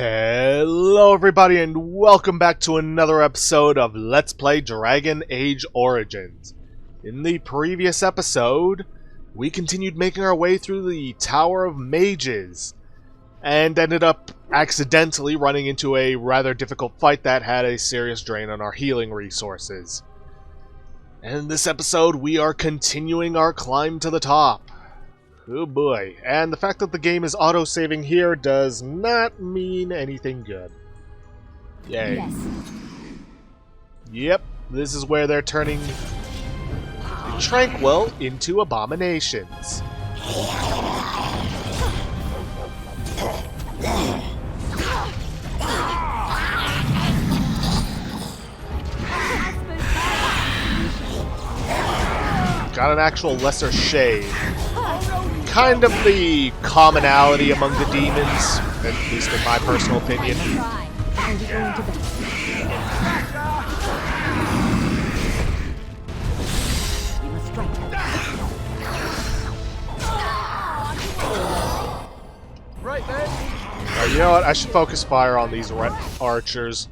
Hello everybody and welcome back to another episode of Let's Play Dragon Age Origins. In the previous episode, we continued making our way through the Tower of Mages, and ended up accidentally running into a rather difficult fight that had a serious drain on our healing resources. And in this episode, we are continuing our climb to the top. Oh boy, and the fact that the game is auto-saving here does not mean anything good. Yay. Yes. Yep, this is where they're turning the Tranquil into abominations. Got an actual lesser shade. Kind of the commonality among the demons, at least in my personal opinion. Right there. You know what? I should focus fire on these archers.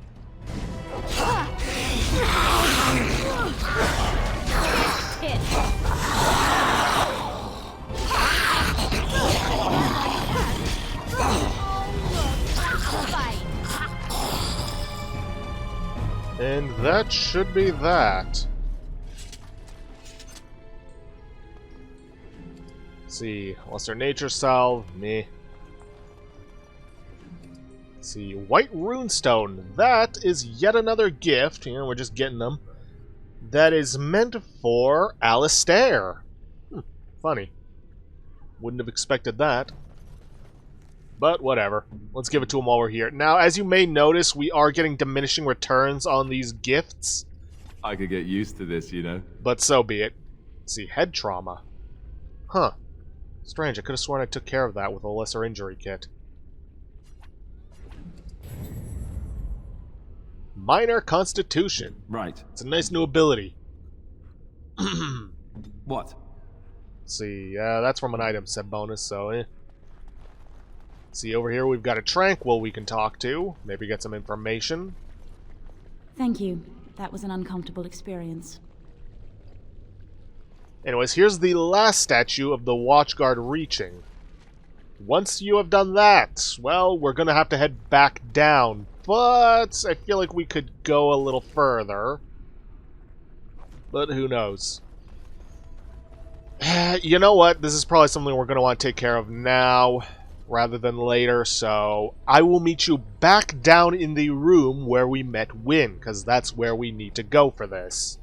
And that should be that. Let's see, Lesser Nature Salve, meh. Let's see, White Runestone. That is yet another gift, you know, we're just getting them. That is meant for Alistair. Funny. Wouldn't have expected that. But whatever. Let's give it to him while we're here. Now, as you may notice, we are getting diminishing returns on these gifts. I could get used to this, you know. But so be it. Let's see, head trauma. Huh. Strange, I could have sworn I took care of that with a lesser injury kit. Minor Constitution. Right. It's a nice new ability. What? Let's see, that's from an item set bonus, so See, over here we've got a Tranquil we can talk to. Maybe get some information. Thank you. That was an uncomfortable experience. Anyways, here's the last statue of the Watchguard reaching. Once you have done that, well, we're gonna have to head back down. But I feel like we could go a little further. But who knows? You know what? This is probably something we're gonna want to take care of now rather than later, so I will meet you back down in the room where we met Wynn, because that's where we need to go for this.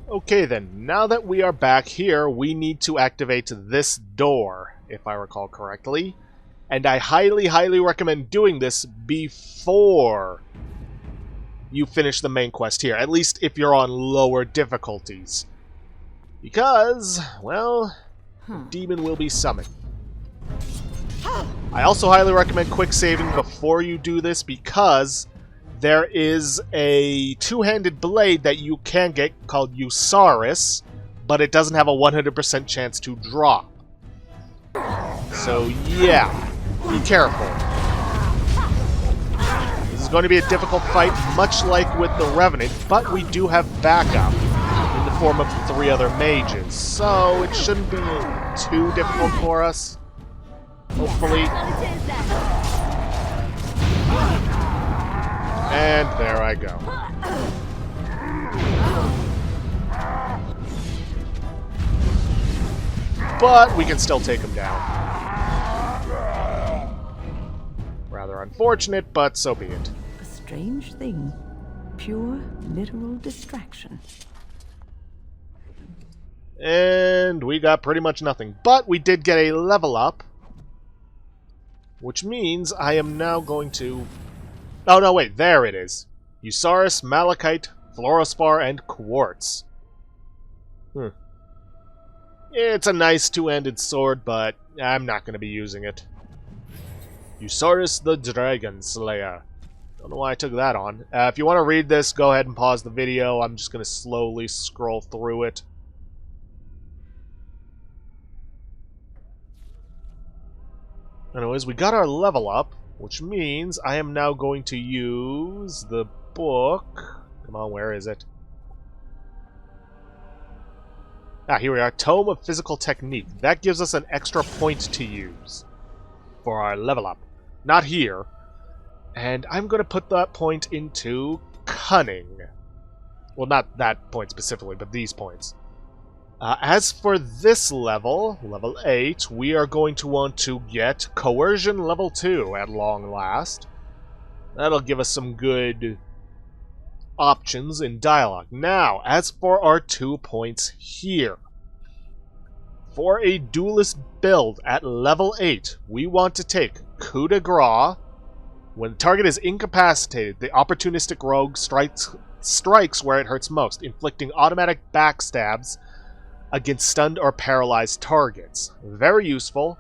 Okay then, now that we are back here, we need to activate this door, if I recall correctly, and I highly, highly recommend doing this before you finish the main quest here, at least if you're on lower difficulties. Because, well, a demon will be summoned. I also highly recommend quick saving before you do this because there is a two-handed blade that you can get called Usaris, but it doesn't have a 100% chance to drop. So yeah, be careful. This is going to be a difficult fight, much like with the Revenant, but we do have backup in the form of 3 other mages, so it shouldn't be too difficult for us. Hopefully. And there I go. But we can still take him down. Rather unfortunate, but so be it. A strange thing. Pure, literal distraction. And we got pretty much nothing. But we did get a level up. Which means I am now going to... Oh, no, wait. There it is. Usaris, Malachite, Fluorospar, and Quartz. It's a nice two-handed sword, but I'm not going to be using it. Usaris the Dragon Slayer. Don't know why I took that on. If you want to read this, go ahead and pause the video. I'm just going to slowly scroll through it. Anyways, we got our level up. which means I am now going to use the book. Come on, where is it? Ah, here we are. Tome of Physical Technique. That gives us an extra point to use for our level up. Not here. And I'm going to put that point into Cunning. Well, not that point specifically, but these points. As for this level, level 8, we are going to want to get Coercion level 2 at long last. That'll give us some good options in dialogue. Now, as for our 2 points here. For a duelist build at level 8, we want to take Coup de Grace. When the target is incapacitated, the opportunistic rogue strikes where it hurts most, inflicting automatic backstabs against stunned or paralyzed targets. Very useful,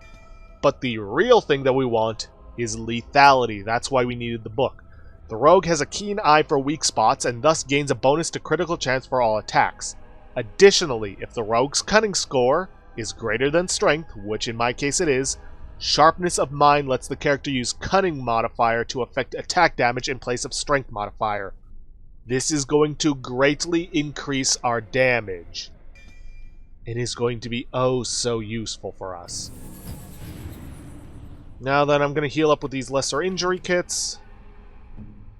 but the real thing that we want is lethality. That's why we needed the book. The rogue has a keen eye for weak spots and thus gains a bonus to critical chance for all attacks. Additionally, if the rogue's cunning score is greater than strength, which in my case it is, sharpness of mind lets the character use cunning modifier to affect attack damage in place of strength modifier. This is going to greatly increase our damage. It is going to be oh so useful for us. Now then, I'm going to heal up with these lesser injury kits,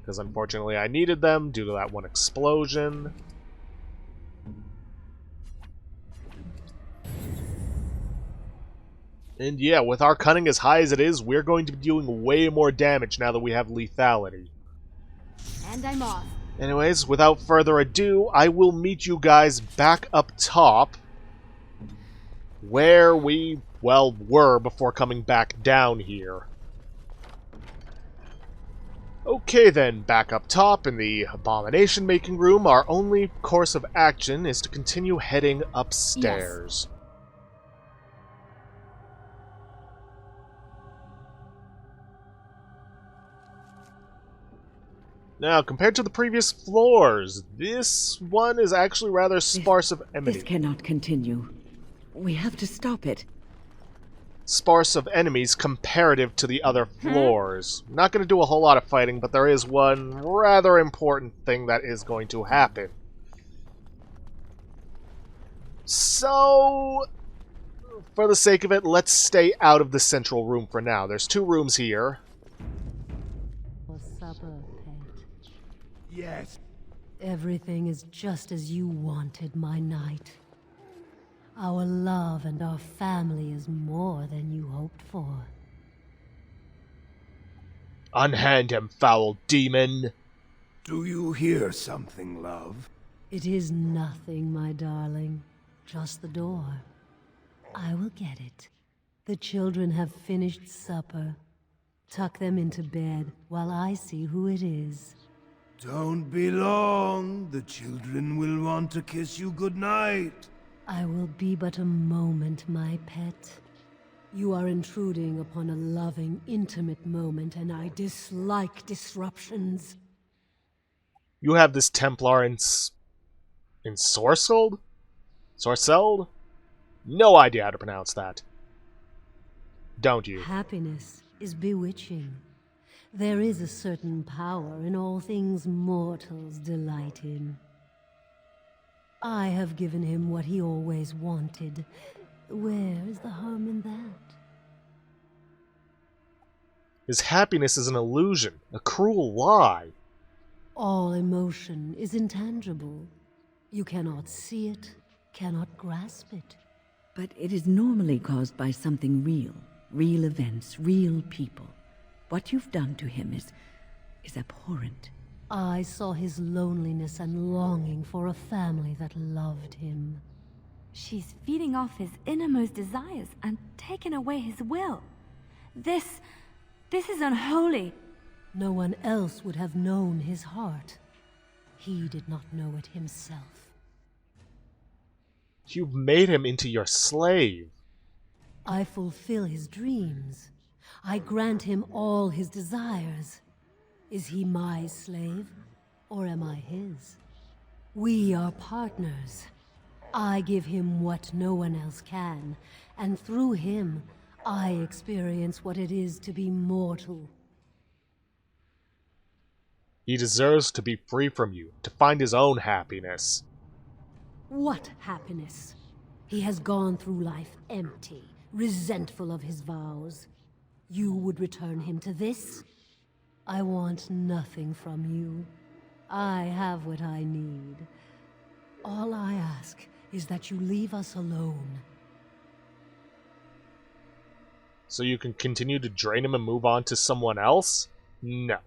because unfortunately I needed them due to that one explosion. And yeah, with our cunning as high as it is, we're going to be doing way more damage now that we have lethality. And I'm off. Anyways, without further ado, I will meet you guys back up top, where we, well, were before coming back down here. Okay then, back up top in the abomination making room, our only course of action is to continue heading upstairs. Yes. Now, compared to the previous floors, this one is actually rather sparse of enemies. This cannot continue. We have to stop it. Sparse of enemies comparative to the other floors. Not going to do a whole lot of fighting, but there is one rather important thing that is going to happen. So, for the sake of it, let's stay out of the central room for now. There's 2 rooms here. Yes. Everything is just as you wanted, my knight. Our love and our family is more than you hoped for. Unhand him, foul demon! Do you hear something, love? It is nothing, my darling. Just the door. I will get it. The children have finished supper. Tuck them into bed while I see who it is. Don't be long. The children will want to kiss you goodnight. I will be but a moment, my pet. You are intruding upon a loving, intimate moment, and I dislike disruptions. You have this Templar ensorcelled? Sorcelled? No idea how to pronounce that. Don't you? Happiness is bewitching. There is a certain power in all things mortals delight in. I have given him what he always wanted. Where is the harm in that? His happiness is an illusion, a cruel lie. All emotion is intangible. You cannot see it, cannot grasp it. But it is normally caused by something real. Real events, real people. What you've done to him is abhorrent. I saw his loneliness and longing for a family that loved him. She's feeding off his innermost desires and taking away his will. This is unholy. No one else would have known his heart. He did not know it himself. You've made him into your slave. I fulfill his dreams. I grant him all his desires. Is he my slave, or am I his? We are partners. I give him what no one else can, and through him, I experience what it is to be mortal. He deserves to be free from you, to find his own happiness. What happiness? He has gone through life empty, resentful of his vows. You would return him to this? I want nothing from you. I have what I need. All I ask is that you leave us alone. So you can continue to drain him and move on to someone else? No.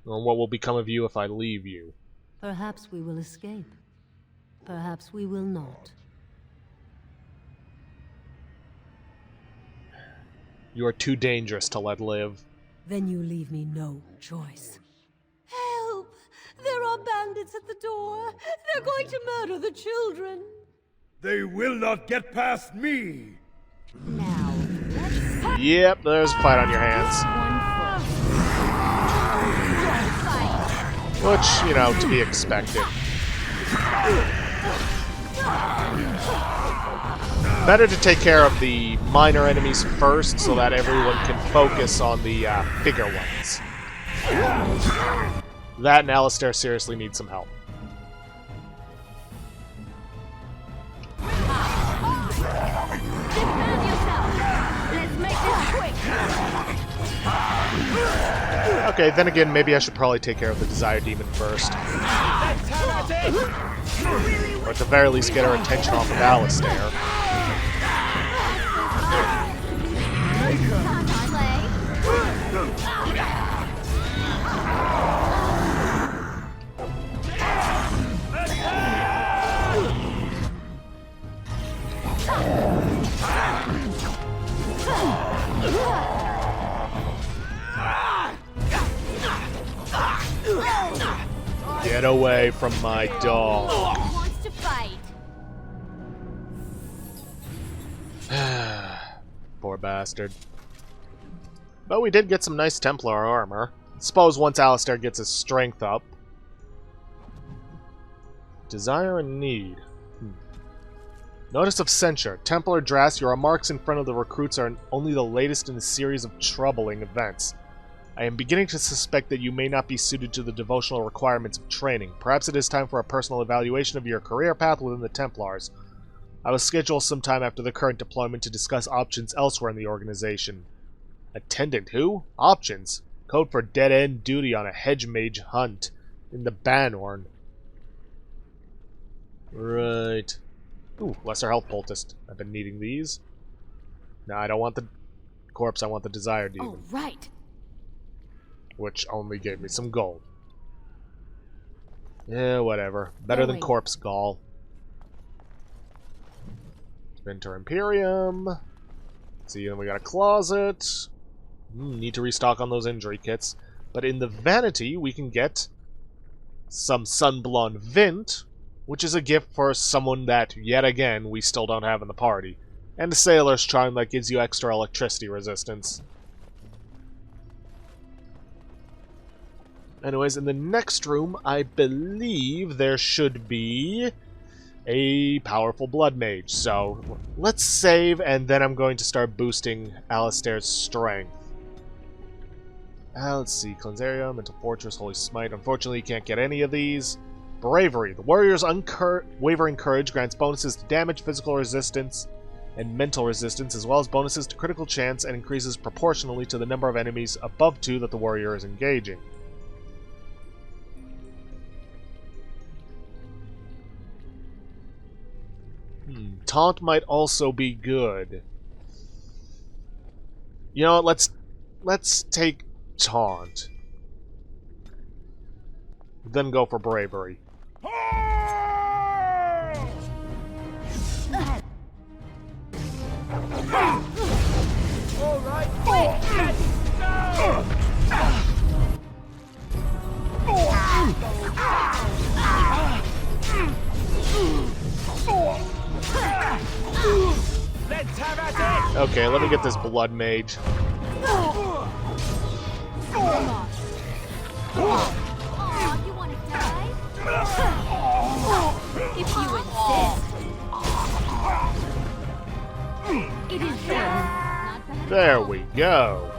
Or what will become of you if I leave you? Perhaps we will escape. Perhaps we will not. You are too dangerous to let live. Then you leave me no choice. Help! There are bandits at the door. They're going to murder the children. They will not get past me! Now, let's Yep, there's a fight on your hands. Which, you know, to be expected. Better to take care of the minor enemies first so that everyone can focus on the bigger ones. That and Alistair seriously need some help. defend yourself. Let's make this quick. Okay, then again, maybe I should probably take care of the Desire Demon first. Or at the very least get our attention off of Alistair. Get away from my dog. Wants to fight. Poor bastard. But we did get some nice Templar armor. Suppose once Alistair gets his strength up. Desire and need. Notice of censure. Templar Dras, your remarks in front of the recruits are only the latest in a series of troubling events. I am beginning to suspect that you may not be suited to the devotional requirements of training. Perhaps it is time for a personal evaluation of your career path within the Templars. I will schedule some time after the current deployment to discuss options elsewhere in the organization. Attendant who? Options. Code for dead-end duty on a hedge mage hunt in the Banorn. Right. Ooh, lesser health poultice. I've been needing these. No, I don't want the corpse, I want the Desire Demon. Oh, right. Which only gave me some gold. Yeah, whatever. Better than corpse gall. Enter Imperium. See, then we got a closet. Need to restock on those injury kits. But in the Vanity, we can get some Sunblonde Vint, which is a gift for someone that, yet again, we still don't have in the party. And a Sailor's Charm that gives you extra electricity resistance. Anyways, in the next room, I believe there should be a powerful Blood Mage. So, let's save, and then I'm going to start boosting Alistair's strength. Let's see, Cleanse Area, Mental Fortress, Holy Smite. Unfortunately, you can't get any of these. Bravery. The warrior's unwavering courage grants bonuses to damage, physical resistance, and mental resistance, as well as bonuses to critical chance, and increases proportionally to the number of enemies above 2 that the warrior is engaging. Taunt might also be good. You know what, let's take Taunt. Then go for Bravery. Okay, let me get this Blood Mage. Oh, you want to die? If you insist. It is done. There we go.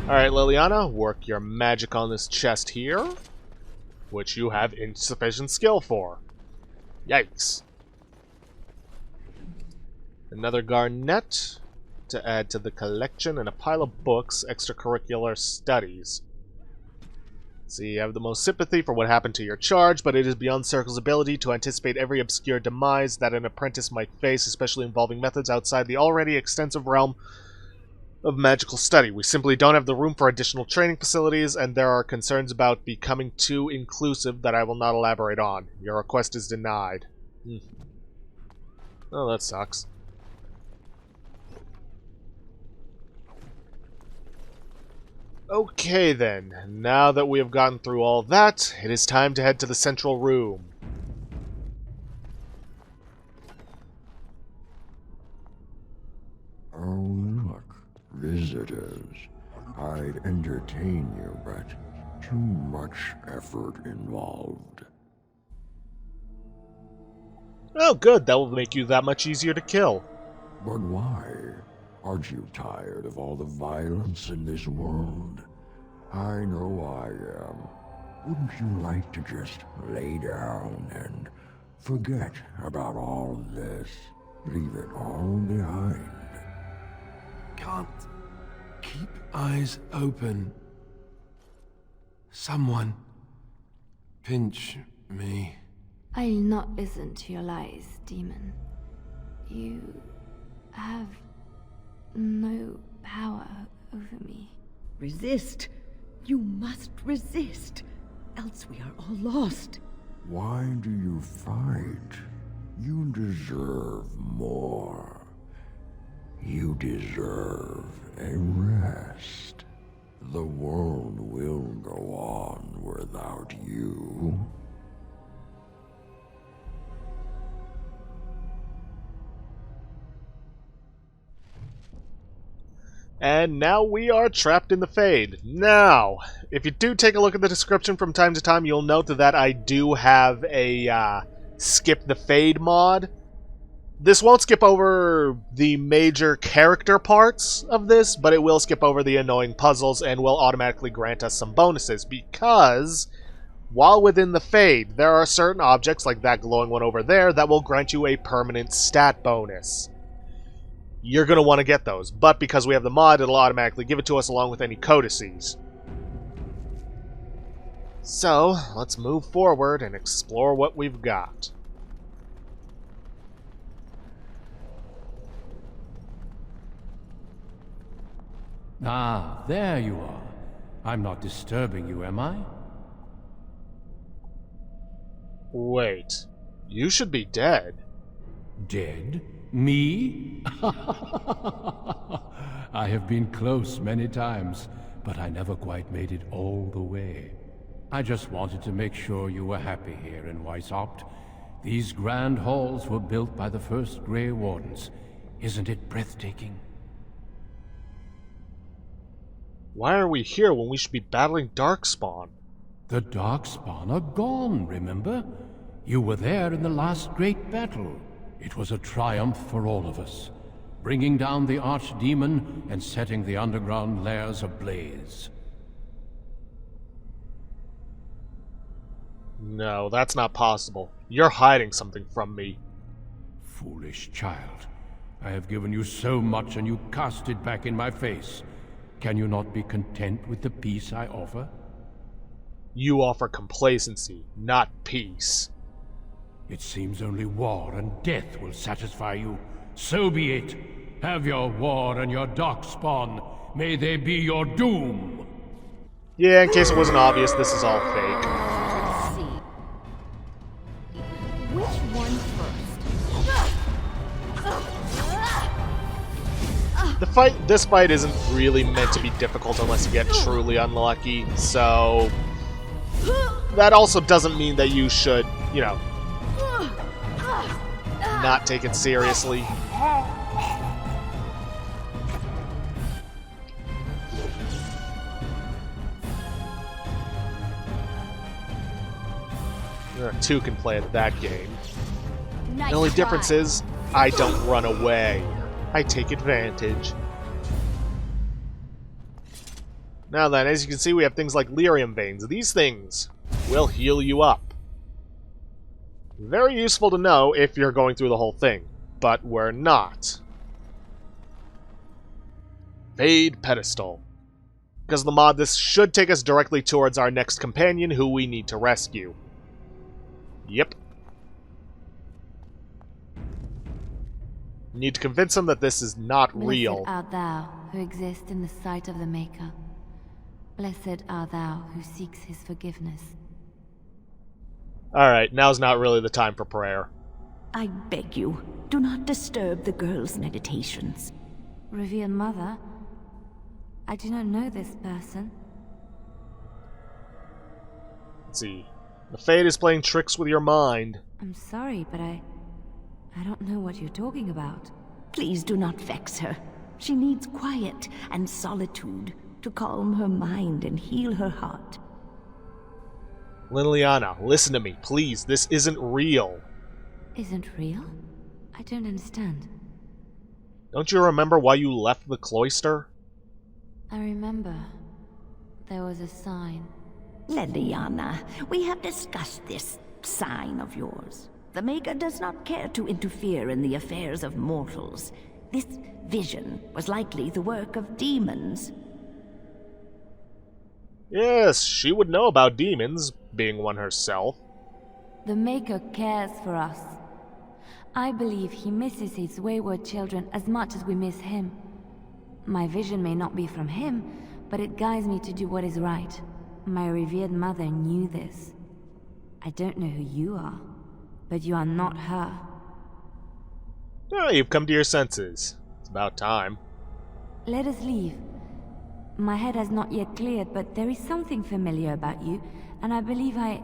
Alright, Liliana, work your magic on this chest here, which you have insufficient skill for. Yikes. Another garnet to add to the collection, and a pile of books, extracurricular studies. See, you have the most sympathy for what happened to your charge, but it is beyond Circle's ability to anticipate every obscure demise that an apprentice might face, especially involving methods outside the already extensive realm of magical study. We simply don't have the room for additional training facilities, and there are concerns about becoming too inclusive that I will not elaborate on. Your request is denied. Oh, that sucks. Okay then, now that we have gotten through all that, it is time to head to the central room. Oh, look, visitors. I'd entertain you, but too much effort involved. Oh good, that will make you that much easier to kill. But why? Aren't you tired of all the violence in this world? I know I am. Wouldn't you like to just lay down and forget about all this? Leave it all behind. Can't keep eyes open. Someone pinch me. I'll not listen to your lies, demon. You have no power over me. Resist. You must resist, else we are all lost. Why do you fight? You deserve more. You deserve a rest. The world will go on without you. And now we are trapped in the Fade. Now, if you do take a look at the description from time to time, you'll note that I do have a skip the Fade mod. This won't skip over the major character parts of this, but it will skip over the annoying puzzles and will automatically grant us some bonuses, because while within the Fade, there are certain objects, like that glowing one over there, that will grant you a permanent stat bonus. You're going to want to get those, but because we have the mod, it'll automatically give it to us along with any codices. So, let's move forward and explore what we've got. Ah, there you are. I'm not disturbing you, am I? Wait, you should be dead. Dead? Me? I have been close many times, but I never quite made it all the way. I just wanted to make sure you were happy here in Weishaupt. These grand halls were built by the first Grey Wardens. Isn't it breathtaking? Why are we here when we should be battling Darkspawn? The Darkspawn are gone, remember? You were there in the last great battle. It was a triumph for all of us, bringing down the archdemon and setting the underground lairs ablaze. No, that's not possible. You're hiding something from me. Foolish child. I have given you so much and you cast it back in my face. Can you not be content with the peace I offer? You offer complacency, not peace. It seems only war and death will satisfy you. So be it. Have your war and your darkspawn. May they be your doom. Yeah, in case it wasn't obvious, this is all fake. Let's see. Which one first? This fight isn't really meant to be difficult unless you get truly unlucky, so that also doesn't mean that you should, you know, not take it seriously. Two can play at that game. Nice The only try. difference is, I don't run away. I take advantage. Now then, as you can see, we have things like lyrium veins. These things will heal you up. Very useful to know if you're going through the whole thing, but we're not. Fade Pedestal. Because of the mod, this should take us directly towards our next companion who we need to rescue. Yep. Need to convince him that this is not real. Blessed art thou who exists in the sight of the Maker. Blessed art thou who seeks his forgiveness. Alright, now's not really the time for prayer. I beg you, do not disturb the girl's meditations. Revered Mother, I do not know this person. Let's see. The Fade is playing tricks with your mind. I'm sorry, but I don't know what you're talking about. Please do not vex her. She needs quiet and solitude to calm her mind and heal her heart. Liliana, listen to me, please. This isn't real. Isn't real? I don't understand. Don't you remember why you left the cloister? I remember. There was a sign. Leliana, we have discussed this sign of yours. The Maker does not care to interfere in the affairs of mortals. This vision was likely the work of demons. Yes, she would know about demons, being one herself. The Maker cares for us. I believe he misses his wayward children as much as we miss him. My vision may not be from him, but it guides me to do what is right. My revered mother knew this. I don't know who you are, but you are not her. Oh, you've come to your senses. It's about time. Let us leave. My head has not yet cleared, but there is something familiar about you, and I believe I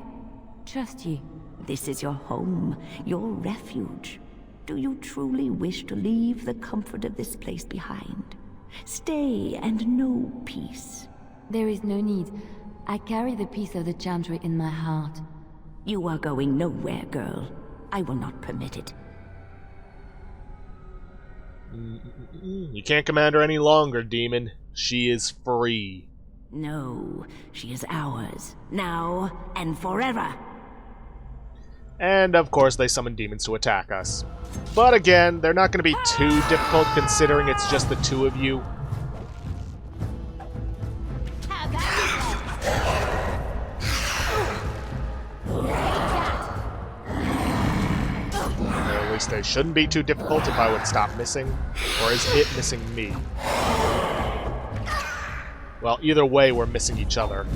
trust you. This is your home, your refuge. Do you truly wish to leave the comfort of this place behind? Stay and know peace. There is no need. I carry the peace of the Chantry in my heart. You are going nowhere, girl. I will not permit it. You can't command her any longer, demon. She is free. No, she is ours, now and forever. And of course they summon demons to attack us. But again, they're not going to be too difficult considering it's just the two of you. Or at least they shouldn't be too difficult if I would stop missing. Or is it missing me? Well, either way, we're missing each other.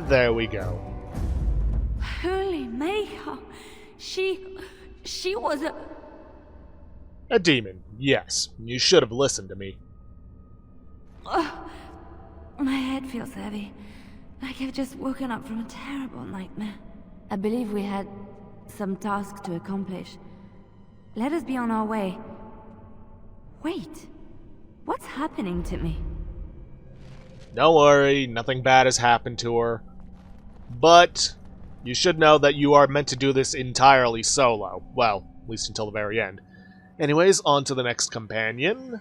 There we go. Holy Maker! She was a... A demon, yes. You should have listened to me. My head feels heavy. Like I've just woken up from a terrible nightmare. I believe we had some tasks to accomplish. Let us be on our way. Wait. What's happening to me? Don't worry, nothing bad has happened to her. But you should know that you are meant to do this entirely solo. Well, at least until the very end. Anyways, on to the next companion.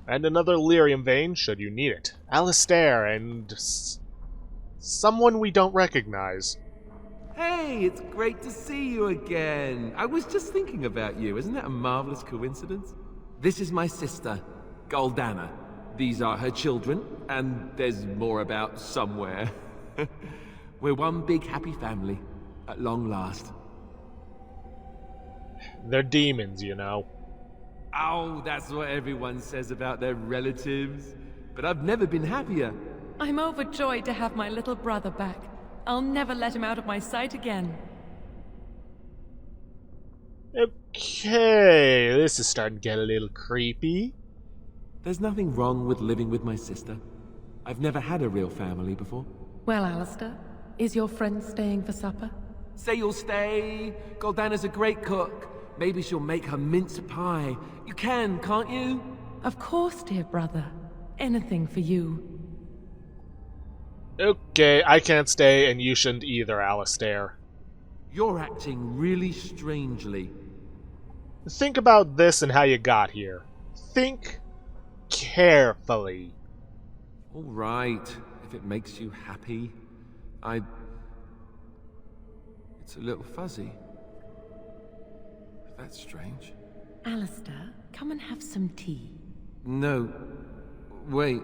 And another lyrium vein, should you need it. Alistair, and someone we don't recognize. Hey, it's great to see you again. I was just thinking about you. Isn't that a marvelous coincidence? This is my sister, Goldana. These are her children, and there's more about somewhere. We're one big happy family, at long last. They're demons, you know. Oh, that's what everyone says about their relatives. But I've never been happier. I'm overjoyed to have my little brother back. I'll never let him out of my sight again. Okay, this is starting to get a little creepy. There's nothing wrong with living with my sister. I've never had a real family before. Well, Alistair, is your friend staying for supper? Say you'll stay. Goldana's a great cook. Maybe she'll make her mince pie. You can, can't you? Of course, dear brother. Anything for you. Okay, I can't stay, and you shouldn't either, Alistair. You're acting really strangely. think about this and how you got here. Think carefully. All right, if it makes you happy. It's a little fuzzy. That's strange. Alistair, come and have some tea. No. Wait.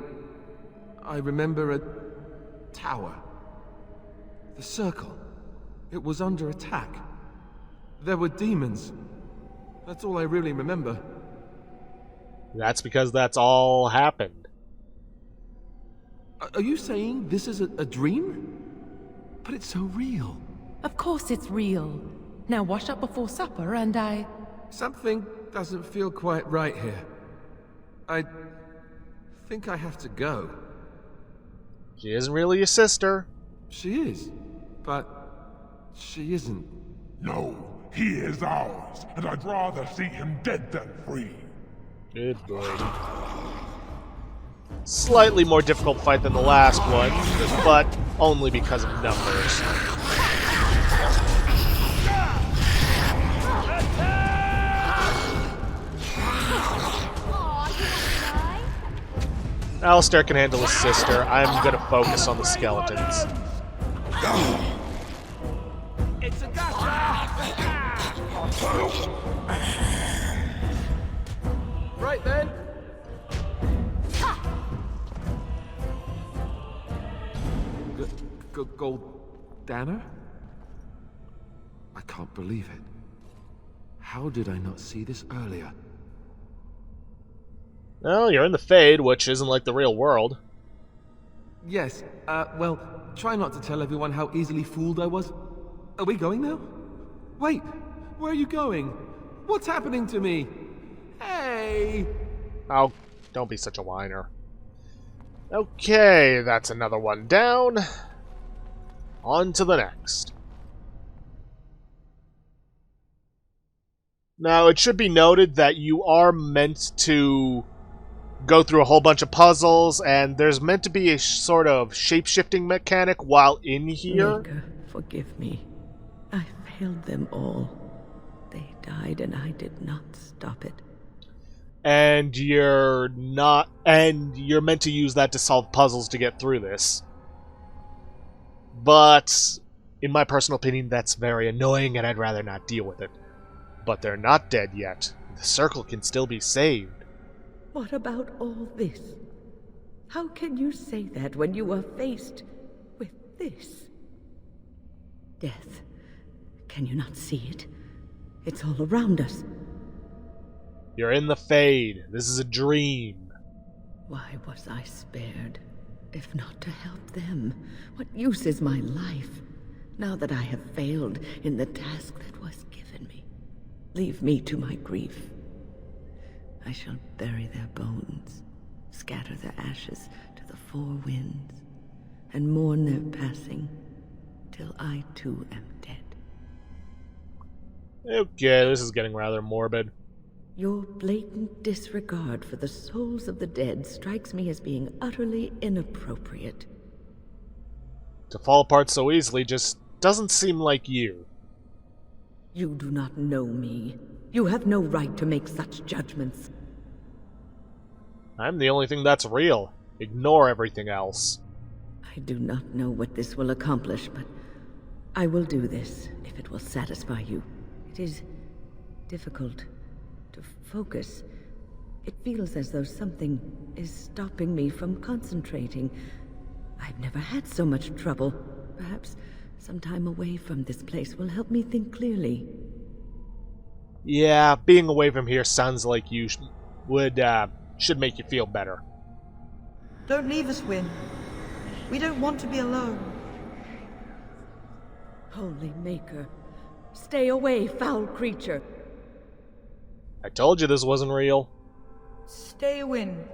I remember a tower. The circle. It was under attack. There were demons. That's all I really remember. That's because that's all happened. Are you saying this is a dream? But it's so real. Of course it's real. Now wash up before supper and Something doesn't feel quite right here. I think I have to go. She isn't really your sister. She is, but she isn't. No, he is ours, and I'd rather see him dead than free. Good boy. Slightly more difficult fight than the last one, but only because of numbers. Alistair can handle his sister. I'm gonna focus on the skeletons. It's a gotcha! Right then. Goldana? I can't believe it. How did I not see this earlier? Well, you're in the Fade, which isn't like the real world. Yes, well, try not to tell everyone how easily fooled I was. Are we going now? Wait, where are you going? What's happening to me? Hey! Oh, don't be such a whiner. Okay, that's another one down. On to the next. Now, it should be noted that you are meant to go through a whole bunch of puzzles, and there's meant to be a sort of shape-shifting mechanic while in here. Maker, forgive me. I failed them all. They died and I did not stop it. And you're meant to use that to solve puzzles to get through this. But, in my personal opinion, that's very annoying and I'd rather not deal with it. But they're not dead yet. The circle can still be saved. What about all this? How can you say that when you are faced with this? Death. Can you not see it? It's all around us. You're in the Fade. This is a dream. Why was I spared? If not to help them, what use is my life, now that I have failed in the task that was given me? Leave me to my grief. I shall bury their bones, scatter their ashes to the four winds, and mourn their passing, till I too am dead. Okay, this is getting rather morbid. Your blatant disregard for the souls of the dead strikes me as being utterly inappropriate. To fall apart so easily just doesn't seem like you. You do not know me. You have no right to make such judgments. I'm the only thing that's real. Ignore everything else. I do not know what this will accomplish, but I will do this if it will satisfy you. It is difficult to focus. It feels as though something is stopping me from concentrating. I've never had so much trouble. Perhaps some time away from this place will help me think clearly. Yeah, being away from here sounds like you should make you feel better. Don't leave us, Wynne. We don't want to be alone. Holy Maker, stay away, foul creature. I told you this wasn't real. Stay, Wynne.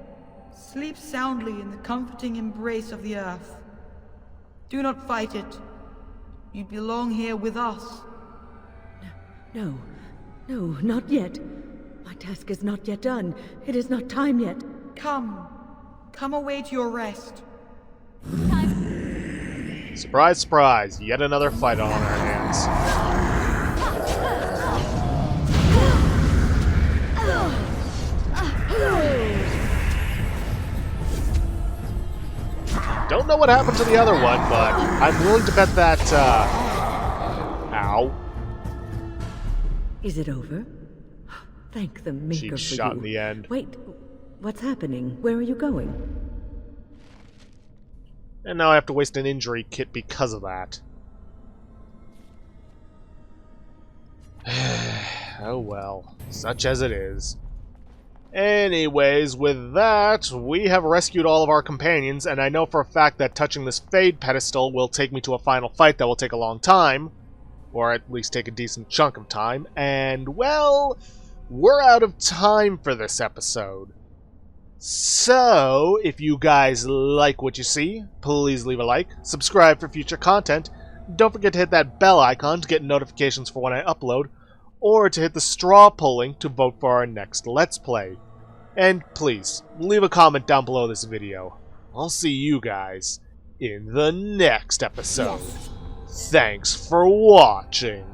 Sleep soundly in the comforting embrace of the earth. Do not fight it. You belong here with us. No, not yet. My task is not yet done. It is not time yet. Come away to your rest. Surprise, surprise, yet another fight on our hands. know what happened to the other one, but I'm willing to bet that, Ow. Is it over? Thank the Maker for She's shot you. in the end. Wait, what's happening? Where are you going? And now I have to waste an injury kit because of that. Oh well, such as it is. Anyways, with that, we have rescued all of our companions, and I know for a fact that touching this Fade pedestal will take me to a final fight that will take a long time, or at least take a decent chunk of time, and, well, we're out of time for this episode. So, if you guys like what you see, please leave a like, subscribe for future content, don't forget to hit that bell icon to get notifications for when I upload, or to hit the straw polling to vote for our next Let's Play. And please, leave a comment down below this video. I'll see you guys in the next episode. Thanks for watching.